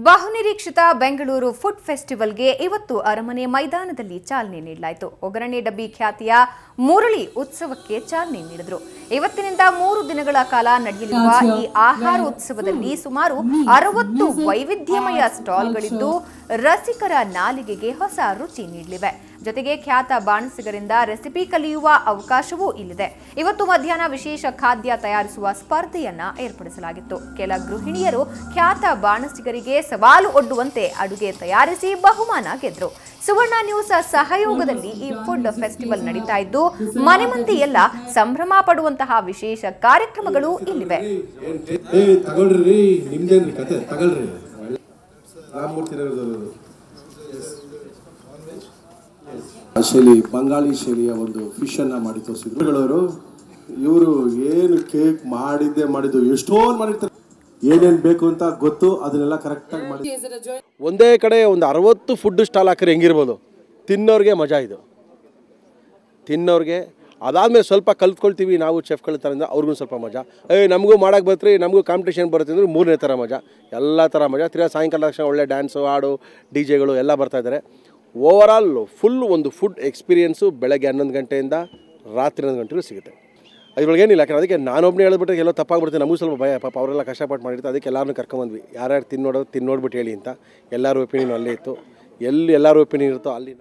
ಬಹುನಿರೀಕ್ಷಿತ ಬೆಂಗಳೂರು ಫುಡ್ ಫೆಸ್ಟಿವಲ್ಗೆ ಇವತ್ತು ಅರಮನೆ ಮೈದಾನದಲ್ಲಿ ಚಾಲನೆ ನೀಡಲಾಯಿತು. ಒಗ್ಗರಣೆ ಡಬ್ಬಿ ಖ್ಯಾತಿಯ ಮುರಳಿ ಉತ್ಸವಕ್ಕೆ ಚಾಲನೆ ನೀಡಿದರು. ಇವತ್ತಿನಿಂದ 3 ದಿನಗಳ ಕಾಲ ನಡೆಯಲಿರುವ ಈ ಆಹಾರ ಉತ್ಸವದಲ್ಲಿ ಸುಮಾರು 60 ವೈವಿಧ್ಯಮಯ ಸ್ಟಾಲ್ಗಳಿದ್ದು ರಸಿಕರ ನಾಲಿಗೆಗೆ ಹೊಸ ರುಚಿ ನೀಡಲಿವೆ. ಜೊತೆಗೆ ಖ್ಯಾತ ಬಾಣಸಿಗರಿಂದ ರೆಸಿಪಿ ಕಲಿಯುವ ಅವಕಾಶವೂ ಇಲ್ಲಿದೆ. ಇವತ್ತು ಮಧ್ಯಾಹ್ನ ವಿಶೇಷ ಖಾದ್ಯ ತಯಾರಿಸುವ ಸ್ಪರ್ಧೆಯನ್ನ ಏರ್ಪಡಿಸಲಾಗಿತ್ತು. ಕೆಲ ಗೃಹಿಣಿಯರು ಖ್ಯಾತ ಬಾಣಸಿಗರಿಗೆ ಸವಾಲು ಒಡ್ಡುವಂತೆ ಅಡುಗೆ ತಯಾರಿಸಿ ಬಹುಮಾನ ಗೆದ್ರು. ಸುವರ್ಣ ನ್ಯೂಸ್ ಸಹಯೋಗದಲ್ಲಿ ಈ ಫುಡ್ ಫೆಸ್ಟಿವಲ್ ನಡೀತಾ ಇದ್ದು ಮನೆ ಮಂದಿ ಎಲ್ಲ ಸಂಭ್ರಮ ಪಡುವಂತಹ ವಿಶೇಷ ಕಾರ್ಯಕ್ರಮಗಳು ಇಲ್ಲಿವೆ. ಶೈಲಿ ಬಂಗಾಳಿ ಶೈಲಿಯ ಒಂದು ಫಿಶ್ ಅನ್ನ ಮಾಡಿ ತೋರಿಸಿದ್ರು. ಇವರು ಏನು ಕೇಕ್ ಮಾಡಿದ್ದು ಎಷ್ಟೊಂದು ಮಾಡಿರ್ತಾರೆ, ಏನೇನು ಬೇಕು ಅಂತ ಗೊತ್ತು, ಅದನ್ನೆಲ್ಲ ಕರೆಕ್ಟಾಗಿ ಮಾಡಿ. ಒಂದೇ ಕಡೆ ಒಂದು 60 ಫುಡ್ ಸ್ಟಾಲ್ ಹಾಕಿದ್ರೆ ಹೆಂಗಿರ್ಬೋದು. ತಿನ್ನೋರಿಗೆ ಮಜಾ ಇದು, ತಿನ್ನೋರಿಗೆ. ಅದಾದಮೇಲೆ ಸ್ವಲ್ಪ ಕಲ್ತ್ಕೊಳ್ತೀವಿ ನಾವು ಚೆಫ್ಗಳ ಥರದಿಂದ, ಅವ್ರಿಗೂ ಸ್ವಲ್ಪ ಮಜಾ. ನಮಗೂ ಮಾಡೋಕ್ಕೆ ಬರ್ತೀರಿ, ನಮಗೂ ಕಾಂಪಿಟೇಷನ್ ಬರುತ್ತೆ ಅಂದರೆ 3ನೇ ಥರ ಮಜಾ, ಎಲ್ಲ ಥರ ಮಜಾ. ತಿರ್ಗಾ ಸಾಯಂಕಾಲ ತಕ್ಷಣ ಒಳ್ಳೆ ಡ್ಯಾನ್ಸು, ಹಾಡು, ಡಿ ಜೆಗಳು ಎಲ್ಲ ಬರ್ತಾಯಿದ್ದಾರೆ. ಓವರಾಲ್ ಫುಲ್ ಒಂದು ಫುಡ್ ಎಕ್ಸ್ಪೀರಿಯೆನ್ಸು ಬೆಳಗ್ಗೆ 11 ಗಂಟೆಯಿಂದ ರಾತ್ರಿ 11 ಗಂಟೆಗೂ ಸಿಗುತ್ತೆ. ಅದ್ರೊಳಗೇನಿಲ್ಲ. ಯಾಕಂದರೆ ಅದಕ್ಕೆ ನಾನೊಬ್ಬನೇ ಹೇಳ್ಬಿಟ್ರೆ ಎಲ್ಲೋ ತಪ್ಪಾಗ್ಬಿಡ್ತೀನಿ, ನಮಗೂ ಸ್ವಲ್ಪ ಭಯ. ಪಾಪ ಅವರೆಲ್ಲ ಕಷ್ಟಪಟ್ಟು ಮಾಡಿರ್ತಾರೆ. ಅದಕ್ಕೆ ಎಲ್ಲರೂ ಕರ್ಕೊಂಬಂದ್ವಿ. ಯಾರ್ಯಾರು ತಿನ್ನೋಡ್ಬಿಟ್ಟು ಹೇಳಿ ಅಂತ. ಎಲ್ಲರೂ ಒಪಿನಿಯನ್ ಅಲ್ಲೇ ಇತ್ತು. ಎಲ್ಲಿ ಎಲ್ಲರೂ ಒಪಿನಿಯನ್ ಇರುತ್ತೋ ಅಲ್ಲಿ